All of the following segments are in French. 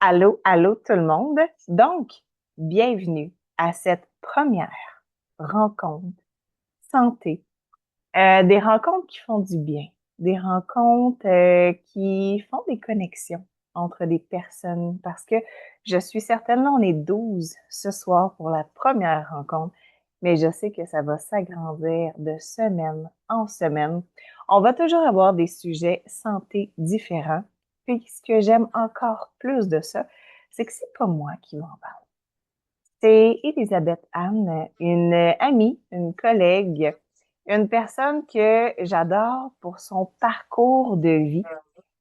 Allô, allô tout le monde. Donc, bienvenue à cette première rencontre santé. Des rencontres qui font du bien, des rencontres qui font des connexions entre des personnes parce que je suis certaine, là, on est 12 ce soir pour la première rencontre, mais je sais que ça va s'agrandir de semaine en semaine. On va toujours avoir des sujets santé différents. Puis ce que j'aime encore plus de ça, c'est que c'est pas moi qui vais en parler. C'est Elisabeth Anne, une amie, une collègue, une personne que j'adore pour son parcours de vie.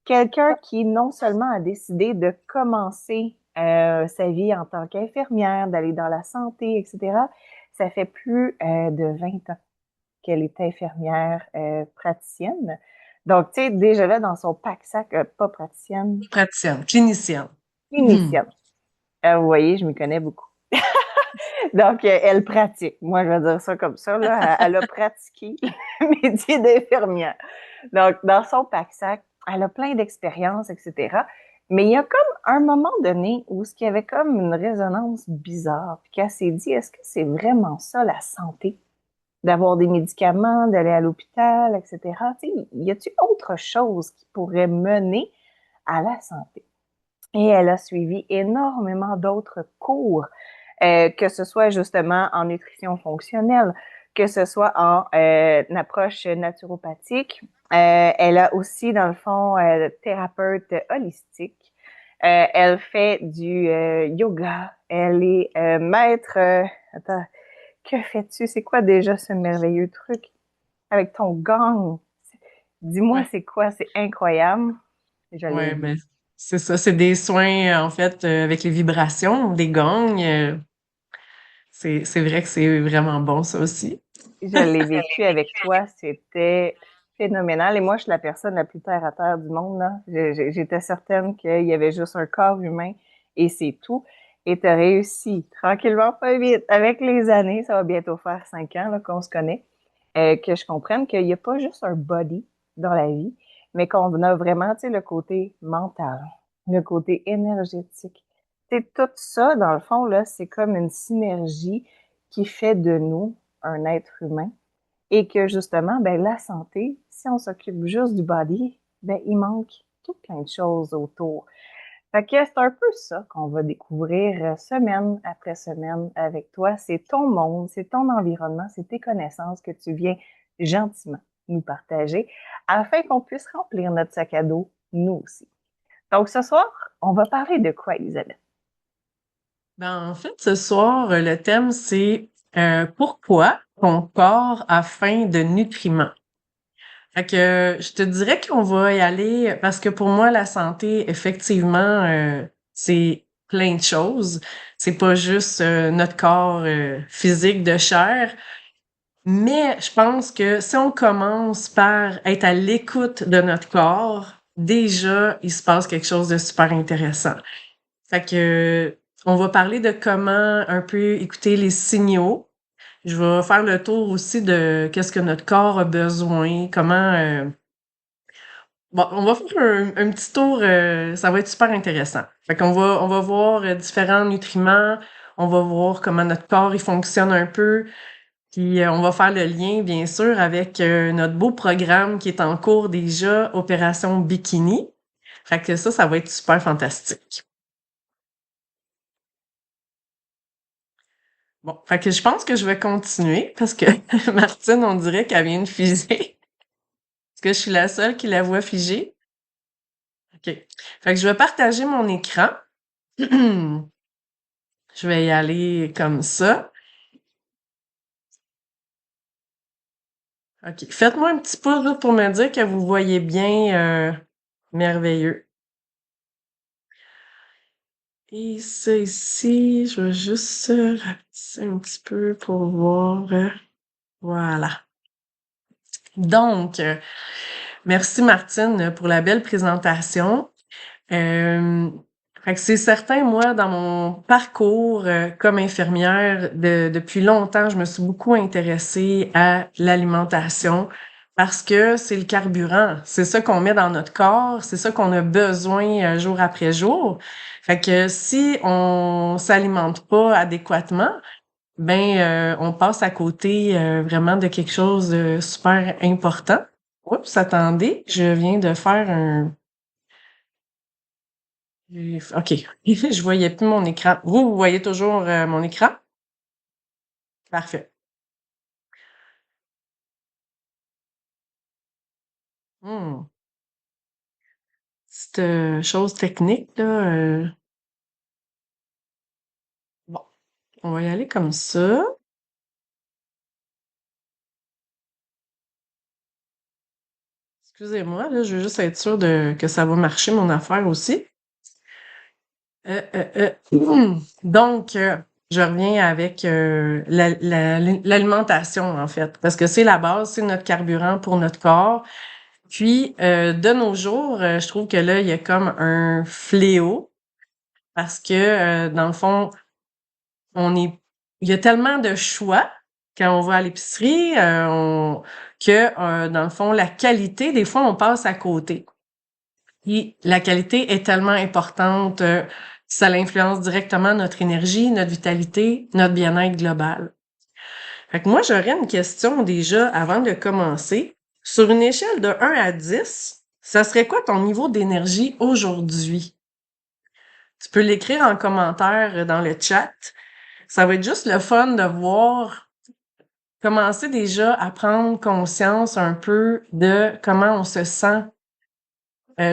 Quelqu'un qui non seulement a décidé de commencer sa vie en tant qu'infirmière, d'aller dans la santé, etc. Ça fait plus de 20 ans qu'elle est infirmière praticienne. Donc, tu sais, déjà là, dans son pack-sac, pas praticienne, Praticienne, clinicienne. Mhm. clinicienne. Vous voyez, je m'y connais beaucoup. Donc, elle pratique. Moi, je vais dire ça comme ça, là. Elle a pratiqué le métier d'infirmière. Donc, dans son pack-sac, elle a plein d'expériences, etc. Mais il y a comme un moment donné où ce qu'il y avait comme une résonance bizarre, puis qu'elle s'est dit, est-ce que c'est vraiment ça la santé? D'avoir des médicaments, d'aller à l'hôpital, etc. Tu sais, y a-t-il autre chose qui pourrait mener à la santé? Et elle a suivi énormément d'autres cours, que ce soit justement en nutrition fonctionnelle, que ce soit en approche naturopathique. Elle a aussi, dans le fond, thérapeute holistique. Elle fait du yoga. Elle est maître. Attends, que fais-tu? C'est quoi déjà ce merveilleux truc avec ton gong? Dis-moi, Ouais, c'est quoi? C'est incroyable. Je l'ai ouais, oublié. ben, c'est ça, c'est des soins, en fait, avec les vibrations, des gongs. C'est vrai que c'est vraiment bon, ça aussi. Je l'ai vécu avec toi, c'était phénoménal. Et moi, je suis la personne la plus terre à terre du monde, là. J'étais certaine qu'il y avait juste un corps humain et c'est tout. Et tu as réussi, tranquillement, pas vite, avec les années, ça va bientôt faire 5 ans là, qu'on se connaît, que je comprenne qu'il n'y a pas juste un body dans la vie, mais qu'on a vraiment, tu sais, le côté mental, le côté énergétique. C'est tout ça, dans le fond, là, c'est comme une synergie qui fait de nous un être humain et que justement, ben, la santé, si on s'occupe juste du body, ben, il manque tout plein de choses autour. Fait que c'est un peu ça qu'on va découvrir semaine après semaine avec toi. C'est ton monde, c'est ton environnement, c'est tes connaissances que tu viens gentiment nous partager afin qu'on puisse remplir notre sac à dos, nous aussi. Donc ce soir, on va parler de quoi, Elisabeth? Ben, en fait, ce soir, le thème, c'est pourquoi ton corps a faim de nutriments. Fait que je te dirais qu'on va y aller parce que pour moi, la santé, effectivement, c'est plein de choses. C'est pas juste notre corps physique de chair. Mais je pense que si on commence par être à l'écoute de notre corps, déjà, il se passe quelque chose de super intéressant. Fait que, on va parler de comment un peu écouter les signaux. Je vais faire le tour aussi de qu'est-ce que notre corps a besoin, comment... Bon, on va faire un petit tour, ça va être super intéressant. Fait qu'on on va voir différents nutriments, on va voir comment notre corps il fonctionne un peu, puis on va faire le lien, bien sûr, avec notre beau programme qui est en cours déjà, Opération Bikini. Fait que ça va être super fantastique. Bon, fait que je pense que je vais continuer parce que Martine, on dirait qu'elle vient de figer. Est-ce que je suis la seule qui la voit figer? OK. Fait que je vais partager mon écran. Je vais y aller comme ça. OK. Faites-moi un petit pouce là, pour me dire que vous voyez bien merveilleux. Et ça ici, je vais juste rapetisser un petit peu pour voir. Voilà. Donc, merci Martine pour la belle présentation. Euh, Fait que c'est certain, moi, dans mon parcours comme infirmière, depuis longtemps, je me suis beaucoup intéressée à l'alimentation parce que c'est le carburant. C'est ça qu'on met dans notre corps, c'est ça qu'on a besoin jour après jour. Fait que si on s'alimente pas adéquatement, on passe à côté vraiment de quelque chose de super important. Oups, attendez, je viens de faire un... OK, je voyais plus mon écran. Vous voyez toujours mon écran? Parfait. Hmm. Petite chose technique, là. Bon, on va y aller comme ça. Excusez-moi, là, je veux juste être sûre que ça va marcher, mon affaire aussi. Donc, je reviens avec l'alimentation, en fait, parce que c'est la base, c'est notre carburant pour notre corps. Puis, de nos jours, je trouve que là, il y a comme un fléau, parce que, dans le fond, on est, il y a tellement de choix quand on va à l'épicerie, dans le fond, la qualité, des fois, on passe à côté. Puis la qualité est tellement importante, ça influence directement notre énergie, notre vitalité, notre bien-être global. Fait que moi, j'aurais une question déjà avant de commencer. Sur une échelle de 1 à 10, ça serait quoi ton niveau d'énergie aujourd'hui? Tu peux l'écrire en commentaire dans le chat. Ça va être juste le fun de voir, commencer déjà à prendre conscience un peu de comment on se sent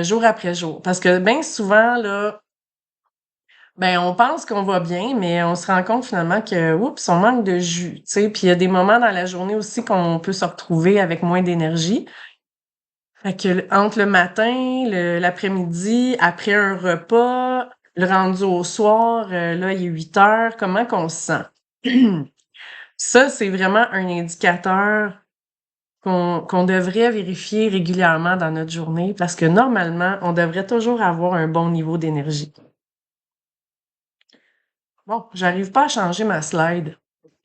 jour après jour. Parce que bien souvent, là, on pense qu'on va bien, mais on se rend compte finalement que, oups, on manque de jus, tu sais. Puis il y a des moments dans la journée aussi qu'on peut se retrouver avec moins d'énergie. Fait que entre le matin, l'après-midi, après un repas, le rendu au soir, là, il est 8 heures, comment qu'on se sent? Ça, c'est vraiment un indicateur qu'on devrait vérifier régulièrement dans notre journée parce que normalement, on devrait toujours avoir un bon niveau d'énergie. Bon, j'arrive pas à changer ma slide.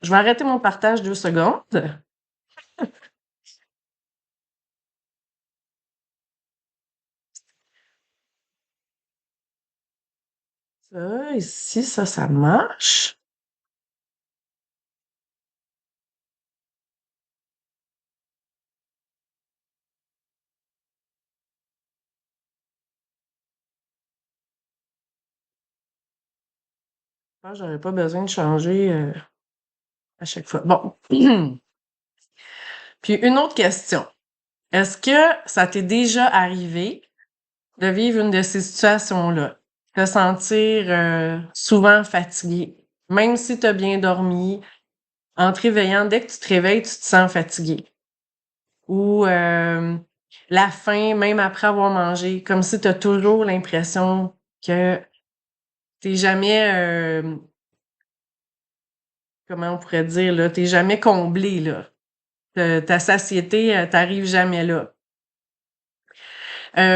Je vais arrêter mon partage 2 secondes. Ça, ici, ça marche. Je pense que j'aurais pas besoin de changer à chaque fois. Bon. Puis une autre question. Est-ce que ça t'est déjà arrivé de vivre une de ces situations-là? Te sentir souvent fatigué, même si tu as bien dormi, en te réveillant, dès que tu te réveilles, tu te sens fatigué. Ou la faim, même après avoir mangé, comme si tu as toujours l'impression que t'es jamais, comment on pourrait dire, là, t'es jamais comblé, là. Ta satiété, t'arrives jamais là.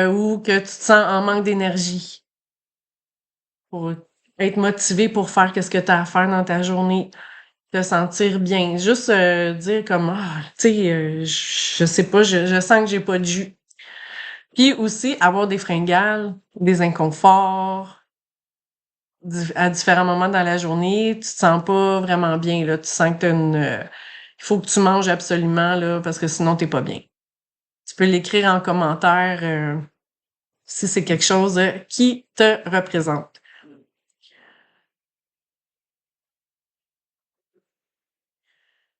Ou que tu te sens en manque d'énergie pour être motivé pour faire ce que tu as à faire dans ta journée, te sentir bien. Juste dire comme, ah, tu sais, je sais pas, je sens que j'ai pas de jus. Puis aussi, avoir des fringales, des inconforts, à différents moments dans la journée, tu te sens pas vraiment bien, là. Tu sens que t'as il faut que tu manges absolument, là, parce que sinon t'es pas bien. Tu peux l'écrire en commentaire si c'est quelque chose qui te représente.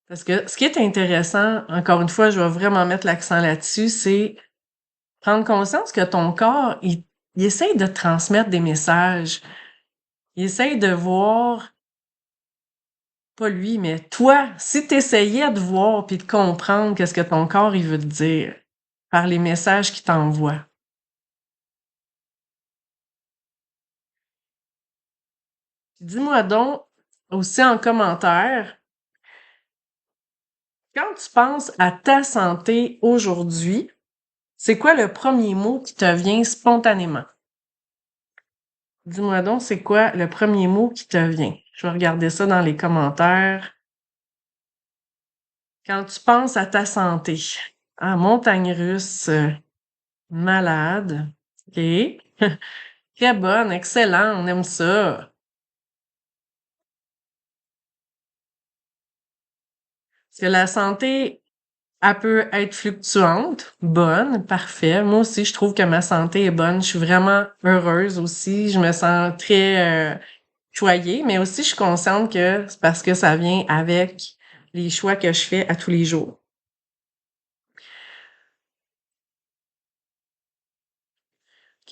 Parce que ce qui est intéressant, encore une fois, je vais vraiment mettre l'accent là-dessus, c'est prendre conscience que ton corps, il essaye de te transmettre des messages. Il essaye de voir, pas lui, mais toi, si tu essayais de voir puis de comprendre qu'est-ce que ton corps, il veut te dire par les messages qu'il t'envoie. Dis-moi donc aussi en commentaire, quand tu penses à ta santé aujourd'hui, c'est quoi le premier mot qui te vient spontanément? Dis-moi donc, c'est quoi le premier mot qui te vient? Je vais regarder ça dans les commentaires. Quand tu penses à ta santé. Ah, montagne russe, malade. OK. Très bonne, excellent, on aime ça. Parce que la santé, elle peut être fluctuante, bonne, parfait. Moi aussi, je trouve que ma santé est bonne. Je suis vraiment heureuse aussi. Je me sens très choyée, mais aussi je suis consciente que c'est parce que ça vient avec les choix que je fais à tous les jours.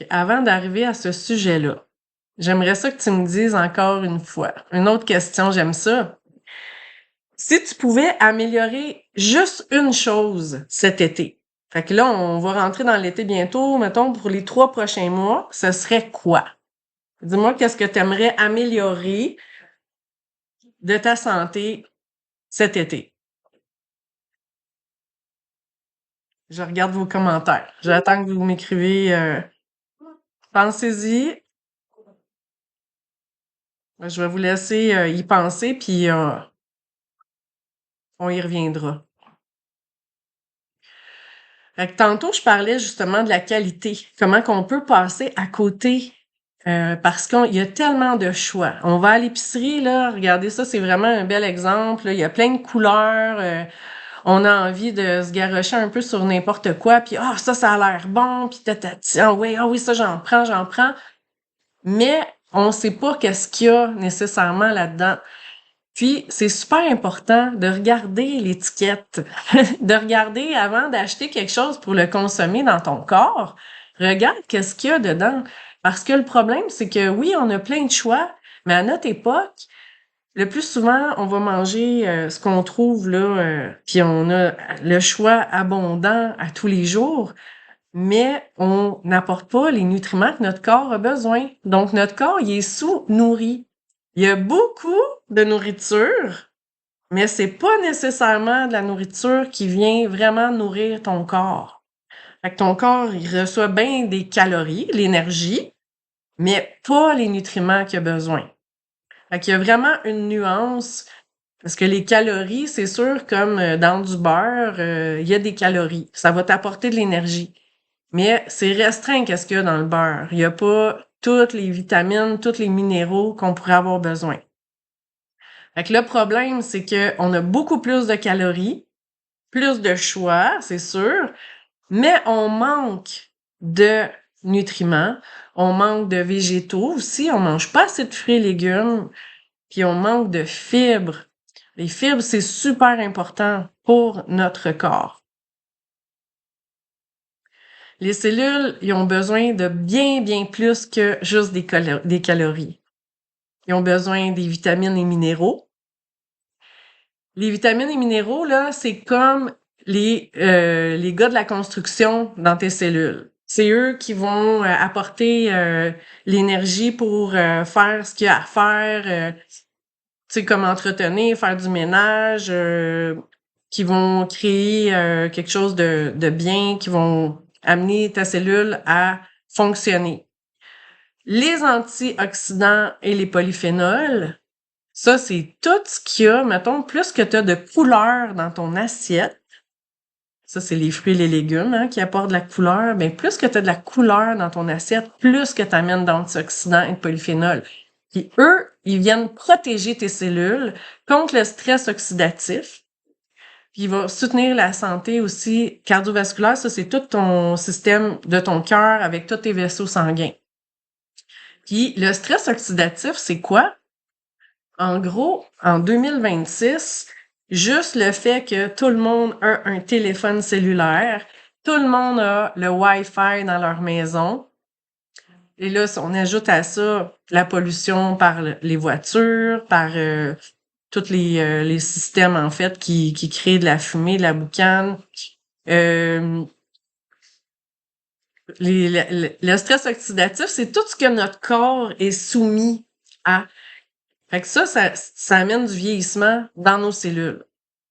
OK. Avant d'arriver à ce sujet-là, j'aimerais ça que tu me dises encore une fois. Une autre question, j'aime ça. Si tu pouvais améliorer juste une chose cet été, fait que là, on va rentrer dans l'été bientôt, mettons, pour les 3 prochains mois, ce serait quoi? Dis-moi qu'est-ce que tu aimerais améliorer de ta santé cet été. Je regarde vos commentaires. J'attends que vous m'écrivez. Pensez-y. Je vais vous laisser y penser, puis on y reviendra. Fait que tantôt, je parlais justement de la qualité. Comment qu'on peut passer à côté parce qu'il y a tellement de choix. On va à l'épicerie, là, regardez ça, c'est vraiment un bel exemple. Là. Il y a plein de couleurs. On a envie de se garrocher un peu sur n'importe quoi, puis ça a l'air bon, puis tatati, oui, ça j'en prends. Mais on sait pas qu'est-ce qu'il y a nécessairement là-dedans. Puis, c'est super important de regarder l'étiquette, de regarder avant d'acheter quelque chose pour le consommer dans ton corps. Regarde qu'est-ce qu'il y a dedans. Parce que le problème, c'est que oui, on a plein de choix, mais à notre époque, le plus souvent, on va manger ce qu'on trouve là, puis on a le choix abondant à tous les jours, mais on n'apporte pas les nutriments que notre corps a besoin. Donc, notre corps, il est sous-nourri. Il y a beaucoup de nourriture, mais c'est pas nécessairement de la nourriture qui vient vraiment nourrir ton corps. Fait que ton corps, il reçoit bien des calories, l'énergie, mais pas les nutriments qu'il a besoin. Fait qu'il y a vraiment une nuance, parce que les calories, c'est sûr, comme dans du beurre, il y a des calories. Ça va t'apporter de l'énergie. Mais c'est restreint qu'est-ce qu'il y a dans le beurre. Il n'y a pas toutes les vitamines, tous les minéraux qu'on pourrait avoir besoin. Fait que le problème, c'est que on a beaucoup plus de calories, plus de choix, c'est sûr, mais on manque de nutriments, on manque de végétaux aussi, on mange pas assez de fruits et légumes, puis on manque de fibres. Les fibres, c'est super important pour notre corps. Les cellules, ils ont besoin de bien, bien plus que juste des calories. Ils ont besoin des vitamines et minéraux. Les vitamines et minéraux, là, c'est comme les gars de la construction dans tes cellules. C'est eux qui vont apporter l'énergie pour faire ce qu'il y a à faire, tu sais, comme entretenir, faire du ménage, qui vont créer quelque chose de bien, qui vont amener ta cellule à fonctionner. Les antioxydants et les polyphénols, ça, c'est tout ce qu'il y a, mettons, plus que tu as de couleur dans ton assiette. Ça, c'est les fruits et les légumes qui apportent de la couleur. Ben, plus que tu as de la couleur dans ton assiette, plus que tu amènes d'antioxydants et de polyphénols. Puis eux, ils viennent protéger tes cellules contre le stress oxydatif. Puis il va soutenir la santé aussi cardiovasculaire. Ça, c'est tout ton système de ton cœur avec tous tes vaisseaux sanguins. Puis le stress oxydatif, c'est quoi? En gros, en 2026, juste le fait que tout le monde a un téléphone cellulaire, tout le monde a le Wi-Fi dans leur maison. Et là, si on ajoute à ça la pollution par les voitures, par tous les systèmes, en fait, qui créent de la fumée, de la boucane. Euh, le stress oxydatif, c'est tout ce que notre corps est soumis à. Fait que ça amène du vieillissement dans nos cellules.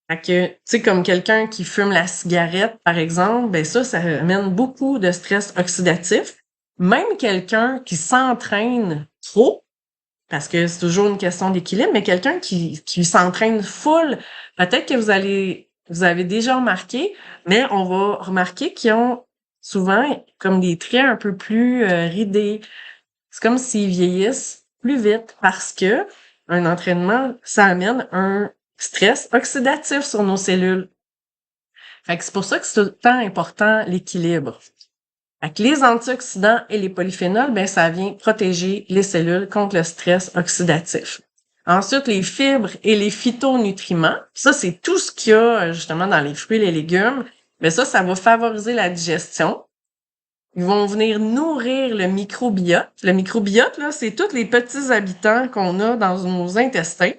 Fait que, tu sais, comme quelqu'un qui fume la cigarette, par exemple, ben ça amène beaucoup de stress oxydatif. Même quelqu'un qui s'entraîne trop, parce que c'est toujours une question d'équilibre, mais quelqu'un qui s'entraîne full, peut-être que vous allez vous avez déjà remarqué, mais on va remarquer qu'ils ont souvent comme des traits un peu plus ridés. C'est comme s'ils vieillissent plus vite parce que un entraînement, ça amène un stress oxydatif sur nos cellules. Fait que c'est pour ça que c'est tout le temps important l'équilibre. Fait que les antioxydants et les polyphénols, ben, ça vient protéger les cellules contre le stress oxydatif. Ensuite, les fibres et les phytonutriments. Ça, c'est tout ce qu'il y a, justement, dans les fruits et les légumes. Mais ça va favoriser la digestion. Ils vont venir nourrir le microbiote. Le microbiote, là, c'est tous les petits habitants qu'on a dans nos intestins.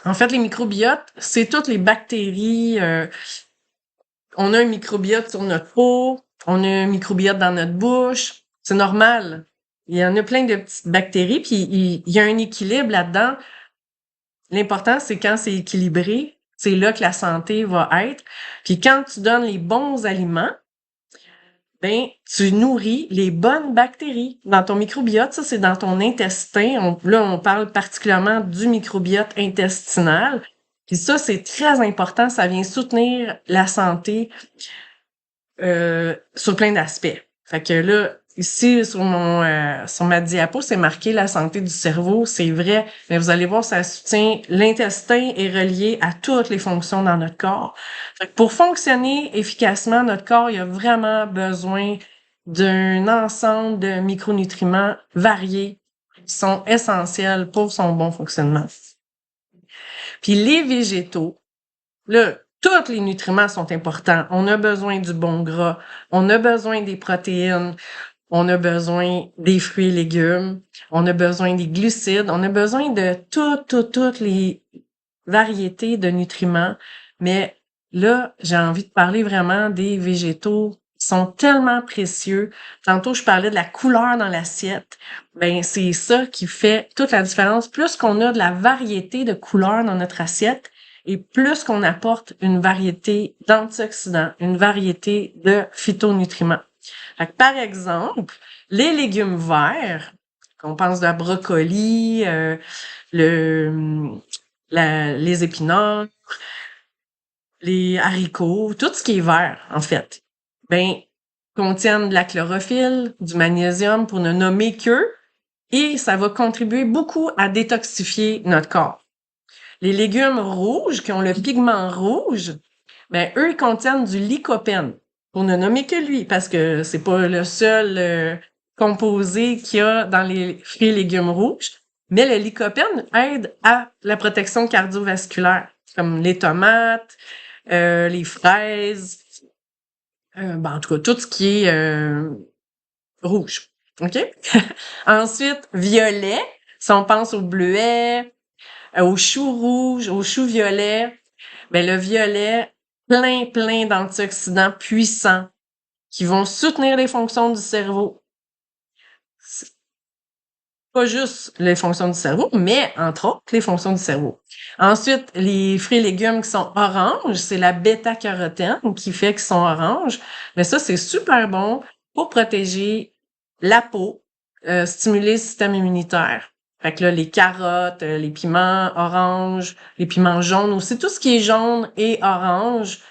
En fait, les microbiotes, c'est toutes les bactéries. On a un microbiote sur notre peau, on a un microbiote dans notre bouche. C'est normal. Il y en a plein de petites bactéries, puis il y a un équilibre là-dedans. L'important, c'est quand c'est équilibré, c'est là que la santé va être. Puis quand tu donnes les bons aliments, ben tu nourris les bonnes bactéries dans ton microbiote. Ça, c'est dans ton intestin. Là, on parle particulièrement du microbiote intestinal. Puis ça, c'est très important. Ça vient soutenir la santé sur plein d'aspects. Fait que là, ici, sur ma diapo, c'est marqué la santé du cerveau. C'est vrai, mais vous allez voir, ça soutient l'intestin est relié à toutes les fonctions dans notre corps. Fait que pour fonctionner efficacement, notre corps, il a vraiment besoin d'un ensemble de micronutriments variés qui sont essentiels pour son bon fonctionnement. Puis les végétaux, là, tous les nutriments sont importants. On a besoin du bon gras, on a besoin des protéines, on a besoin des fruits et légumes, on a besoin des glucides, on a besoin de toutes les variétés de nutriments. Mais là, j'ai envie de parler vraiment des végétaux qui sont tellement précieux. Tantôt, je parlais de la couleur dans l'assiette. Ben, c'est ça qui fait toute la différence. Plus qu'on a de la variété de couleurs dans notre assiette, et plus qu'on apporte une variété d'antioxydants, une variété de phytonutriments. Fait que, par exemple, les légumes verts, qu'on pense de la brocoli, les épinards, les haricots, tout ce qui est vert, en fait, ben, contiennent de la chlorophylle, du magnésium pour ne nommer qu'eux, et ça va contribuer beaucoup à détoxifier notre corps. Les légumes rouges, qui ont le pigment rouge, ben, eux, ils contiennent du lycopène, pour ne nommer que lui, parce que c'est pas le seul composé qu'il y a dans les fruits et légumes rouges. Mais le lycopène aide à la protection cardiovasculaire, comme les tomates, les fraises, ben, en tout cas, tout ce qui est rouge. OK? Ensuite, violet, si on pense au bleuet, aux choux rouges, aux choux violets, ben le violet, plein d'antioxydants puissants qui vont soutenir les fonctions du cerveau. C'est pas juste les fonctions du cerveau, mais entre autres les fonctions du cerveau. Ensuite, les fruits et légumes qui sont oranges, c'est la bêta-carotène qui fait qu'ils sont oranges. Mais ça, c'est super bon pour protéger la peau, stimuler le système immunitaire. Fait que là, les carottes, les piments oranges, les piments jaunes aussi, tout ce qui est jaune et orange,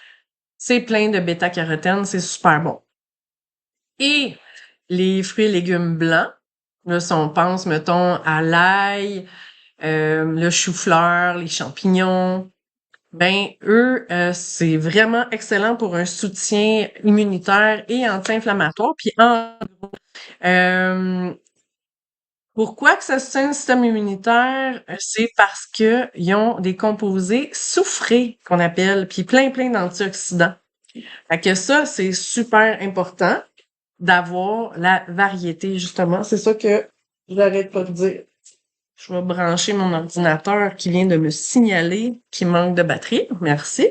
c'est plein de bêta-carotène, c'est super bon. Et les fruits et légumes blancs, là, si on pense, mettons, à l'ail, le chou-fleur, les champignons, ben eux, c'est vraiment excellent pour un soutien immunitaire et anti-inflammatoire. Puis euh, pourquoi que ça soutient le système immunitaire? C'est parce que ils ont des composés soufrés qu'on appelle, puis plein d'antioxydants. Fait que ça, c'est super important d'avoir la variété, justement. C'est ça que j'arrête pas de dire. Je vais brancher mon ordinateur qui vient de me signaler qu'il manque de batterie. Merci.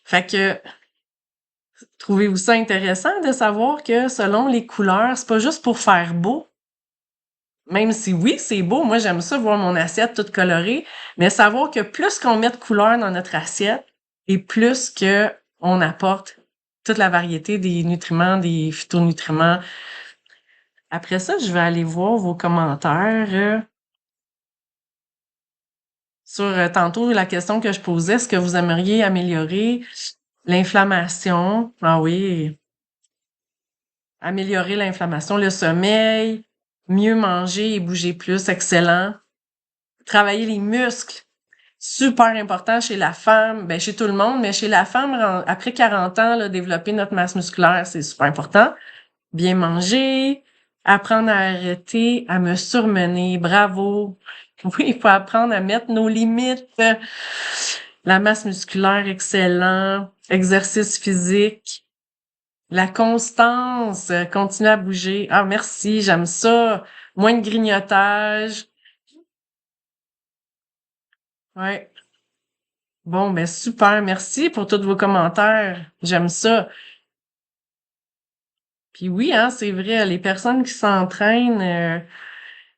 Fait que, trouvez-vous ça intéressant de savoir que selon les couleurs, c'est pas juste pour faire beau. Même si oui, c'est beau, moi j'aime ça voir mon assiette toute colorée, mais savoir que plus qu'on met de couleurs dans notre assiette et plus que on apporte toute la variété des nutriments, des phytonutriments. Après ça, je vais aller voir vos commentaires. sur tantôt la question que je posais, est-ce que vous aimeriez améliorer l'inflammation? Ah oui, améliorer l'inflammation, le sommeil, mieux manger et bouger plus, excellent. Travailler les muscles, super important chez la femme, ben chez tout le monde, mais chez la femme, après 40 ans, là, développer notre masse musculaire, c'est super important. Bien manger, apprendre à arrêter, à me surmener, bravo. Oui, il faut apprendre à mettre nos limites. La masse musculaire, excellent. Exercice physique. La constance, continuer à bouger. Ah, merci, j'aime ça. Moins de grignotage. Ouais. Bon, ben super, merci pour tous vos commentaires. J'aime ça. Puis oui, hein, c'est vrai, les personnes qui s'entraînent,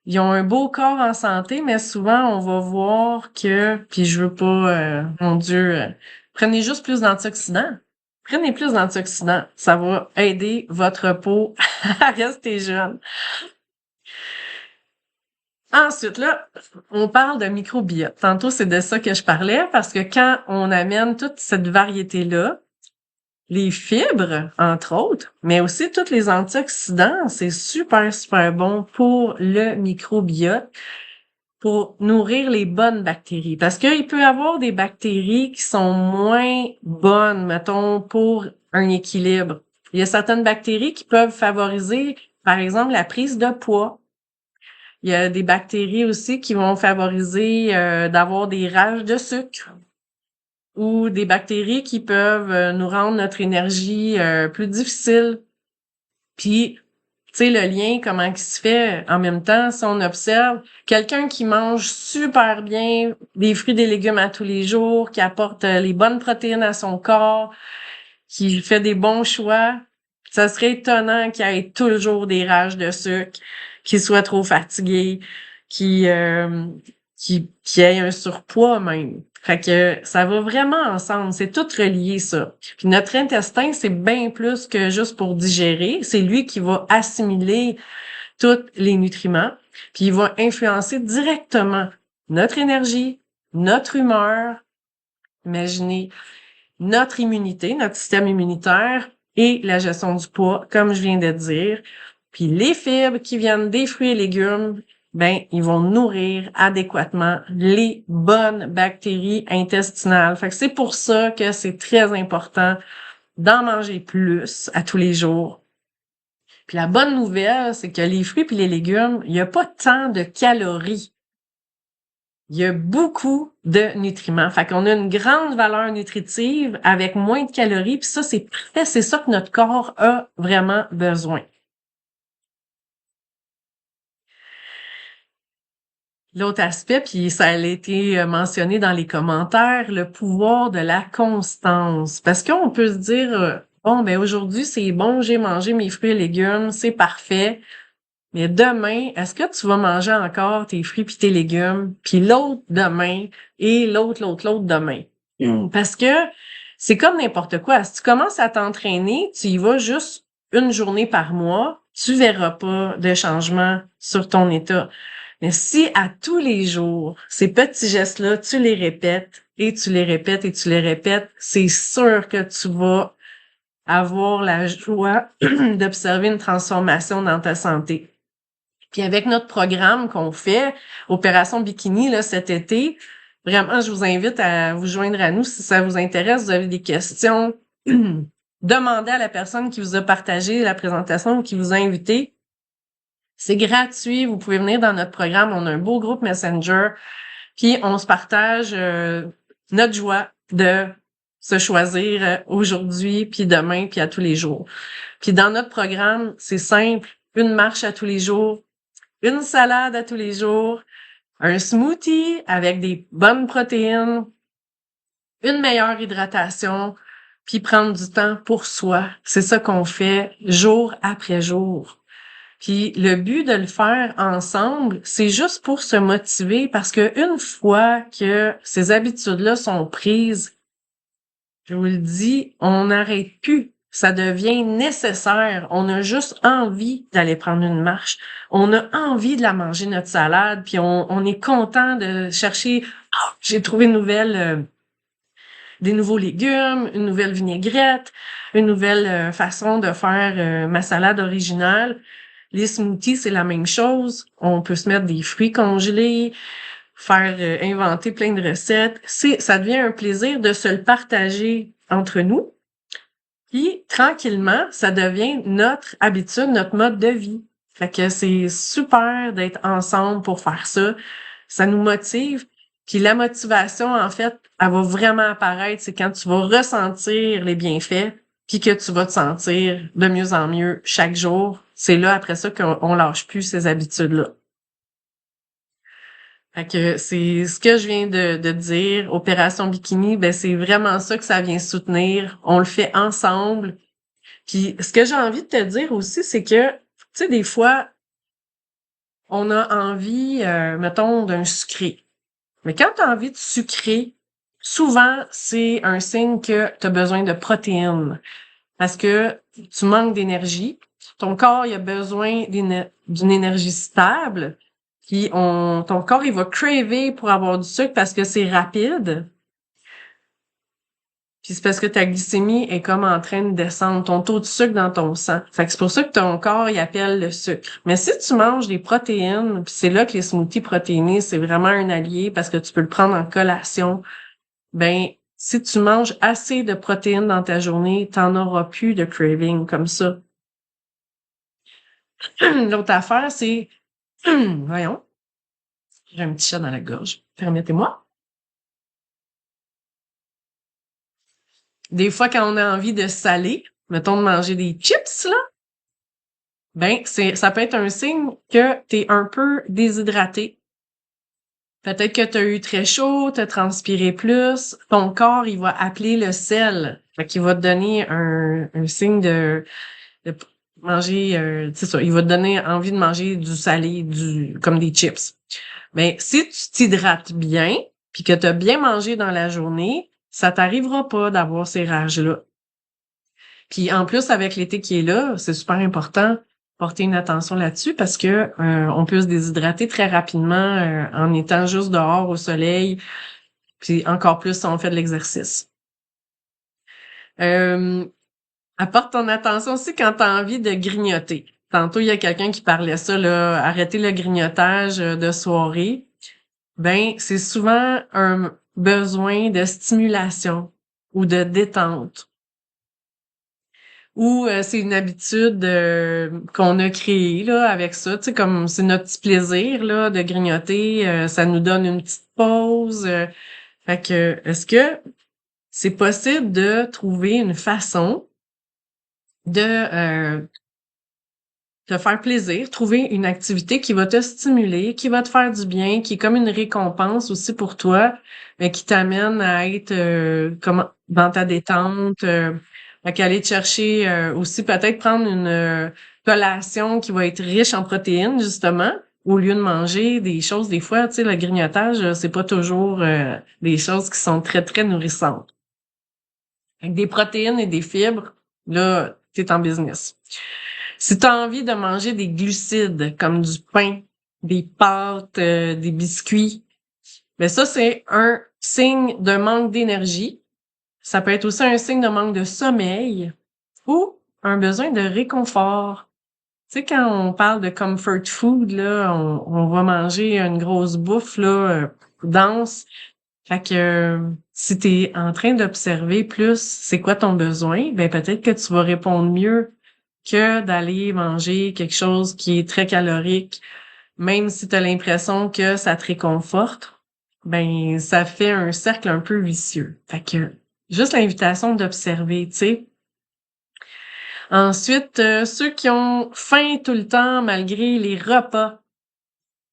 ils ont un beau corps en santé, mais souvent on va voir que, puis je veux pas, mon Dieu, prenez juste plus d'antioxydants. Prenez plus d'antioxydants, ça va aider votre peau à rester jeune. Ensuite, là, on parle de microbiote. Tantôt, c'est de ça que je parlais, parce que quand on amène toute cette variété-là, les fibres, entre autres, mais aussi tous les antioxydants, c'est super, super bon pour le microbiote, pour nourrir les bonnes bactéries. Parce qu'il peut y avoir des bactéries qui sont moins bonnes, mettons, pour un équilibre. Il y a certaines bactéries qui peuvent favoriser, par exemple, la prise de poids. Il y a des bactéries aussi qui vont favoriser d'avoir des rages de sucre ou des bactéries qui peuvent nous rendre notre énergie plus difficile. Puis, tu sais, le lien, comment il se fait en même temps, si on observe quelqu'un qui mange super bien des fruits et des légumes à tous les jours, qui apporte les bonnes protéines à son corps, qui fait des bons choix, ça serait étonnant qu'il ait toujours des rages de sucre, qu'il soit trop fatigué, qu'il qui ait un surpoids même. Fait que ça va vraiment ensemble, c'est tout relié ça. Puis notre intestin, c'est bien plus que juste pour digérer, c'est lui qui va assimiler tous les nutriments, puis il va influencer directement notre énergie, notre humeur, imaginez notre immunité, notre système immunitaire et la gestion du poids, comme je viens de dire. Puis les fibres qui viennent des fruits et légumes, ben, ils vont nourrir adéquatement les bonnes bactéries intestinales. Fait que c'est pour ça que c'est très important d'en manger plus à tous les jours. Puis la bonne nouvelle, c'est que les fruits et les légumes, il n'y a pas tant de calories. Il y a beaucoup de nutriments. Fait qu'on a une grande valeur nutritive avec moins de calories, puis ça, c'est parfait. C'est ça que notre corps a vraiment besoin. L'autre aspect, puis ça a été mentionné dans les commentaires, le pouvoir de la constance. Parce qu'on peut se dire, bon, ben aujourd'hui, c'est bon, j'ai mangé mes fruits et légumes, c'est parfait. Mais demain, est-ce que tu vas manger encore tes fruits puis tes légumes, puis l'autre demain et l'autre demain? Parce que c'est comme n'importe quoi. Si tu commences à t'entraîner, tu y vas juste une journée par mois, tu verras pas de changement sur ton état. Mais si à tous les jours, ces petits gestes-là, tu les répètes et tu les répètes et tu les répètes, c'est sûr que tu vas avoir la joie d'observer une transformation dans ta santé. Puis avec notre programme qu'on fait, Opération Bikini, là, cet été, vraiment, je vous invite à vous joindre à nous si ça vous intéresse. Vous avez des questions, demandez à la personne qui vous a partagé la présentation ou qui vous a invité. C'est gratuit, vous pouvez venir dans notre programme. On a un beau groupe Messenger, puis on se partage notre joie de se choisir aujourd'hui, puis demain, puis à tous les jours. Puis dans notre programme, c'est simple, une marche à tous les jours, une salade à tous les jours, un smoothie avec des bonnes protéines, une meilleure hydratation, puis prendre du temps pour soi. C'est ça qu'on fait jour après jour. Puis le but de le faire ensemble, c'est juste pour se motiver parce que une fois que ces habitudes-là sont prises, je vous le dis, on n'arrête plus. ça devient nécessaire. On a juste envie d'aller prendre une marche. On a envie de la manger, notre salade, puis on est content de chercher, ah, j'ai trouvé une nouvelle, des nouveaux légumes, une nouvelle vinaigrette, une nouvelle façon de faire ma salade originale. Les smoothies, c'est la même chose. On peut se mettre des fruits congelés, faire inventer plein de recettes. Ça devient un plaisir de se le partager entre nous. Puis, tranquillement, ça devient notre habitude, notre mode de vie. Fait que c'est super d'être ensemble pour faire ça. Ça nous motive. Puis la motivation, en fait, elle va vraiment apparaître, c'est quand tu vas ressentir les bienfaits, puis que tu vas te sentir de mieux en mieux chaque jour. C'est là, après ça, qu'on lâche plus ces habitudes-là. Fait que c'est ce que je viens de dire. Opération Bikini, ben c'est vraiment ça que ça vient soutenir. On le fait ensemble. Puis ce que j'ai envie de te dire aussi, c'est que, tu sais, des fois, on a envie, mettons, d'un sucré. Mais quand tu as envie de sucrer, souvent, c'est un signe que tu as besoin de protéines. Parce que tu manques d'énergie. Ton corps, il a besoin d'une énergie stable. Puis ton corps, il va craver pour avoir du sucre parce que c'est rapide. Puis c'est parce que ta glycémie est comme en train de descendre, ton taux de sucre dans ton sang. Fait que c'est pour ça que ton corps, il appelle le sucre. Mais si tu manges des protéines, puis c'est là que les smoothies protéinés, c'est vraiment un allié parce que tu peux le prendre en collation, ben, si tu manges assez de protéines dans ta journée, t'en auras plus de craving comme ça. L'autre affaire, c'est, voyons, j'ai un petit chat dans la gorge. Permettez-moi. Des fois, quand on a envie de saler, mettons de manger des chips, là, ben, ça peut être un signe que t'es un peu déshydraté. Peut-être que t'as eu très chaud, t'as transpiré plus. Ton corps, il va appeler le sel. Fait qu'il va te donner un signe de manger, c'est ça, il va te donner envie de manger du salé, comme des chips. Mais si tu t'hydrates bien, puis que tu as bien mangé dans la journée, ça t'arrivera pas d'avoir ces rages-là. Puis en plus, avec l'été qui est là, c'est super important porter une attention là-dessus parce que on peut se déshydrater très rapidement en étant juste dehors au soleil, puis encore plus si on fait de l'exercice. Apporte ton attention aussi quand tu as envie de grignoter. Tantôt, il y a quelqu'un qui parlait ça, là, arrêter le grignotage de soirée. Ben, c'est souvent un besoin de stimulation ou de détente. Ou c'est une habitude qu'on a créée là avec ça, tu sais, comme c'est notre petit plaisir là de grignoter, ça nous donne une petite pause. Fait que est-ce que c'est possible de trouver une façon de te faire plaisir, trouver une activité qui va te stimuler, qui va te faire du bien, qui est comme une récompense aussi pour toi, mais qui t'amène à être comme dans ta détente. Fait qu'aller te chercher aussi peut-être prendre une collation qui va être riche en protéines, justement, au lieu de manger des choses, des fois, tu sais, le grignotage, c'est pas toujours des choses qui sont très, très nourrissantes. Avec des protéines et des fibres, là, t'es en business. Si tu as envie de manger des glucides comme du pain, des pâtes, des biscuits, mais ça, c'est un signe de manque d'énergie. Ça peut être aussi un signe de manque de sommeil ou un besoin de réconfort. Tu sais, quand on parle de comfort food, là, on va manger une grosse bouffe là, dense. Fait que si tu es en train d'observer plus c'est quoi ton besoin, ben peut-être que tu vas répondre mieux que d'aller manger quelque chose qui est très calorique, même si tu as l'impression que ça te réconforte, ben ça fait un cercle un peu vicieux. Fait que juste l'invitation d'observer, tu sais. Ensuite, ceux qui ont faim tout le temps malgré les repas,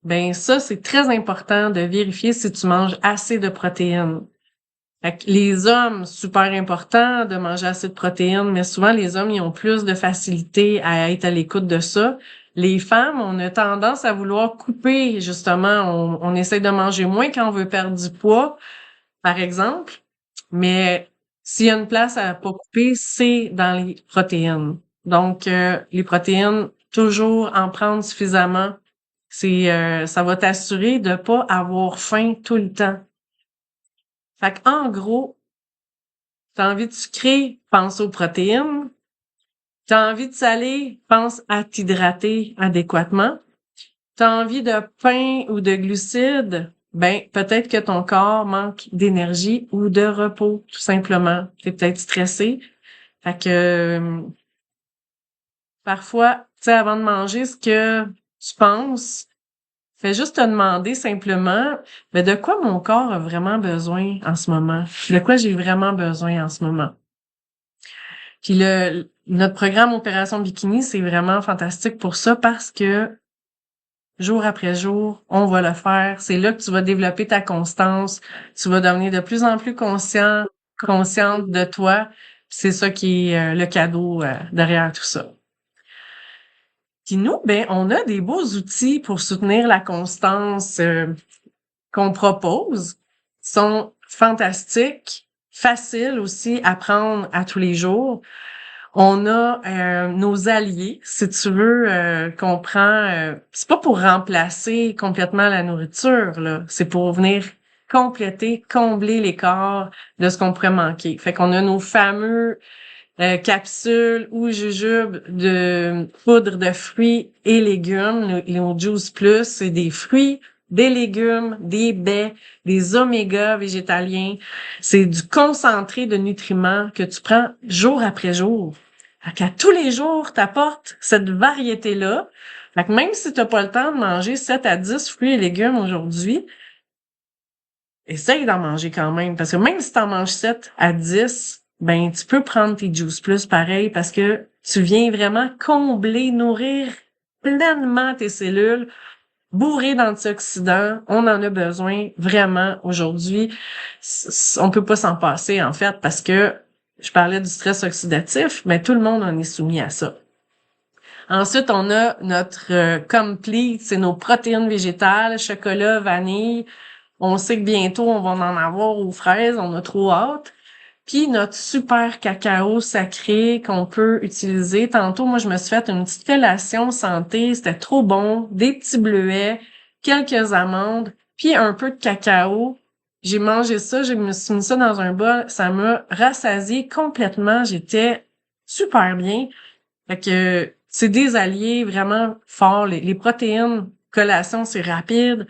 ben ça c'est très important de vérifier si tu manges assez de protéines. Fait que les hommes, super important de manger assez de protéines, mais souvent les hommes, ils ont plus de facilité à être à l'écoute de ça. Les femmes, on a tendance à vouloir couper, justement. On essaie de manger moins quand on veut perdre du poids, par exemple. Mais S'il y a une place à pas couper, c'est dans les protéines. Donc, les protéines, toujours en prendre suffisamment. Ça va t'assurer de pas avoir faim tout le temps. Fait qu'en gros, t'as envie de sucrer, pense aux protéines. T'as envie de salé, pense à t'hydrater adéquatement. T'as envie de pain ou de glucides, ben peut-être que ton corps manque d'énergie ou de repos, tout simplement. T'es peut-être stressé. Fait que parfois, tu sais, avant de manger ce que tu penses, fais juste te demander simplement, mais de quoi mon corps a vraiment besoin en ce moment? De quoi j'ai vraiment besoin en ce moment? Puis notre programme Opération Bikini, c'est vraiment fantastique pour ça parce que jour après jour, on va le faire. C'est là que tu vas développer ta constance. Tu vas devenir de plus en plus consciente de toi. C'est ça qui est le cadeau derrière tout ça. Puis nous, ben, on a des beaux outils pour soutenir la constance qu'on propose. Ils sont fantastiques, faciles aussi à prendre à tous les jours. On a nos alliés, si tu veux, qu'on prend. C'est pas pour remplacer complètement la nourriture, là. C'est pour venir compléter, combler l'écart de ce qu'on pourrait manquer. Fait qu'on a nos fameux capsules ou jujubes de poudre de fruits et légumes. Nos Juice Plus, c'est des fruits, des légumes, des baies, des oméga végétaliens. C'est du concentré de nutriments que tu prends jour après jour. Fait qu'à tous les jours, t'apportes cette variété-là. Fait que même si t'as pas le temps de manger 7 à 10 fruits et légumes aujourd'hui, essaye d'en manger quand même. Parce que même si t'en manges 7 à 10, ben, tu peux prendre tes Juice Plus pareil parce que tu viens vraiment combler, nourrir pleinement tes cellules, bourrées d'antioxydants. On en a besoin vraiment aujourd'hui. On peut pas s'en passer, en fait, parce que je parlais du stress oxydatif, mais tout le monde en est soumis à ça. Ensuite, on a notre complete, c'est nos protéines végétales, chocolat, vanille. On sait que bientôt, on va en avoir aux fraises, on a trop hâte. Puis notre super cacao sacré qu'on peut utiliser. Tantôt, moi, je me suis fait une petite collation santé, c'était trop bon. Des petits bleuets, quelques amandes, puis un peu de cacao. J'ai mangé ça, je me suis mis ça dans un bol, ça m'a rassasié complètement. J'étais super bien. Fait que c'est des alliés vraiment forts. Les protéines, collation, c'est rapide,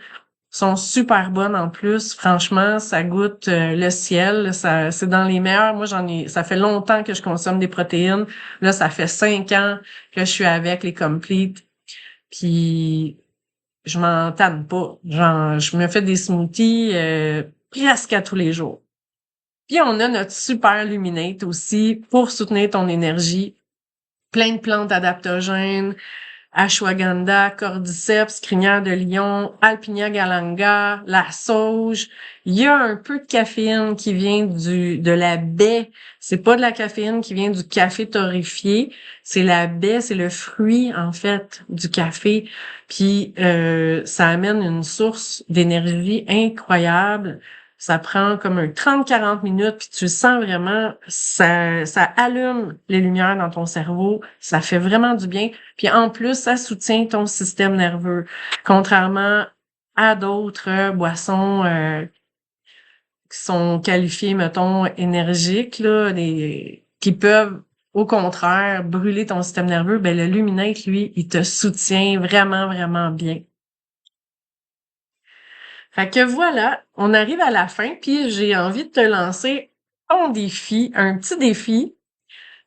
sont super bonnes en plus. Franchement, ça goûte le ciel. Ça, c'est dans les meilleurs. Moi, ça fait longtemps que je consomme des protéines. Là, ça fait 5 ans que je suis avec les Complete. Puis, je m'en tanne pas. Genre, je me fais des smoothies presque à tous les jours. Puis, on a notre super Luminate aussi pour soutenir ton énergie. Plein de plantes adaptogènes, ashwagandha, cordyceps, crinière de lion, alpinia galanga, la sauge. Il y a un peu de caféine qui vient de la baie. C'est pas de la caféine qui vient du café torréfié. C'est la baie, c'est le fruit, en fait, du café. Puis, ça amène une source d'énergie incroyable. Ça prend comme un 30-40 minutes, puis tu sens vraiment, ça allume les lumières dans ton cerveau. Ça fait vraiment du bien. Puis en plus, ça soutient ton système nerveux. Contrairement à d'autres boissons qui sont qualifiées, mettons, énergiques, là, qui peuvent, au contraire, brûler ton système nerveux, ben le Luminate, lui, il te soutient vraiment, vraiment bien. Fait que voilà, on arrive à la fin, puis j'ai envie de te lancer un défi, un petit défi.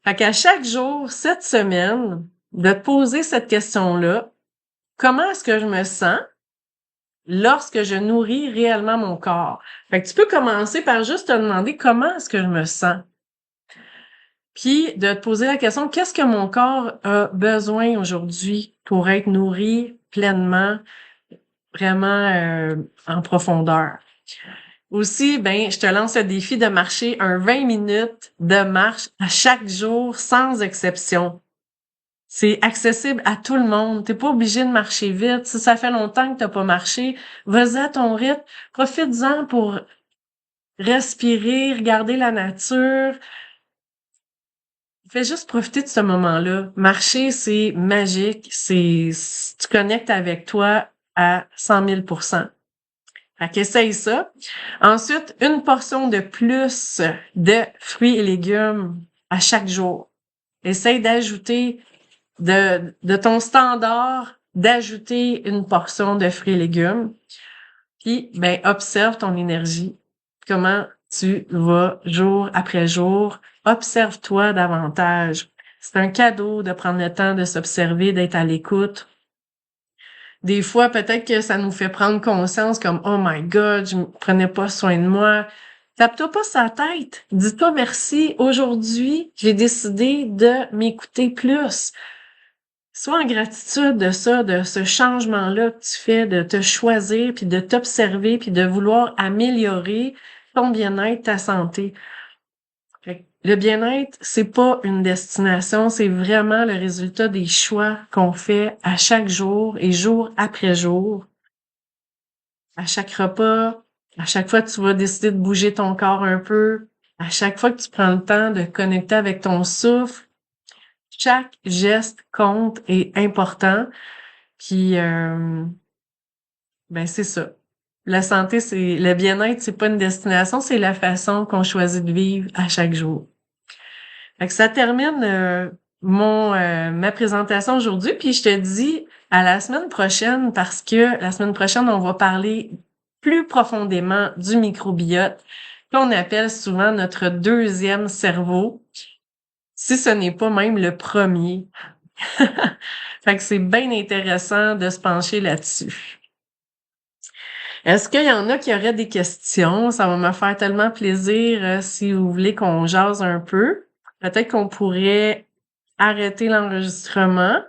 Fait qu'à chaque jour, cette semaine, de te poser cette question-là, comment est-ce que je me sens lorsque je nourris réellement mon corps? Fait que tu peux commencer par juste te demander comment est-ce que je me sens. Puis de te poser la question, qu'est-ce que mon corps a besoin aujourd'hui pour être nourri pleinement, vraiment en profondeur? Aussi, ben, je te lance le défi de marcher un 20 minutes de marche à chaque jour sans exception. C'est accessible à tout le monde. T'es pas obligé de marcher vite. Si ça fait longtemps que t'as pas marché, vas-y à ton rythme. Profites-en pour respirer, regarder la nature. Fais juste profiter de ce moment-là. Marcher, c'est magique. Tu connectes avec toi à 100 000 %. Fait qu'essaye ça. Ensuite, une portion de plus de fruits et légumes à chaque jour. Essaye d'ajouter de ton standard, d'ajouter une portion de fruits et légumes. Puis, ben, observe ton énergie. Comment tu vas jour après jour. Observe-toi davantage. C'est un cadeau de prendre le temps de s'observer, d'être à l'écoute. Des fois, peut-être que ça nous fait prendre conscience comme, oh my God, je ne prenais pas soin de moi. Tape-toi pas sa tête. Dis-toi merci. Aujourd'hui, j'ai décidé de m'écouter plus. Sois en gratitude de ça, de ce changement-là que tu fais, de te choisir, puis de t'observer, puis de vouloir améliorer ton bien-être, ta santé. Le bien-être, c'est pas une destination, c'est vraiment le résultat des choix qu'on fait à chaque jour et jour après jour. À chaque repas, à chaque fois que tu vas décider de bouger ton corps un peu, à chaque fois que tu prends le temps de connecter avec ton souffle, chaque geste compte et est important. Puis, ben c'est ça. La santé, c'est le bien-être, c'est pas une destination, c'est la façon qu'on choisit de vivre à chaque jour. Fait que ça termine ma présentation aujourd'hui, puis je te dis à la semaine prochaine parce que la semaine prochaine, on va parler plus profondément du microbiote qu'on appelle souvent notre deuxième cerveau, si ce n'est pas même le premier. Fait que c'est bien intéressant de se pencher là-dessus. Est-ce qu'il y en a qui auraient des questions? Ça va me faire tellement plaisir si vous voulez qu'on jase un peu. Peut-être qu'on pourrait arrêter l'enregistrement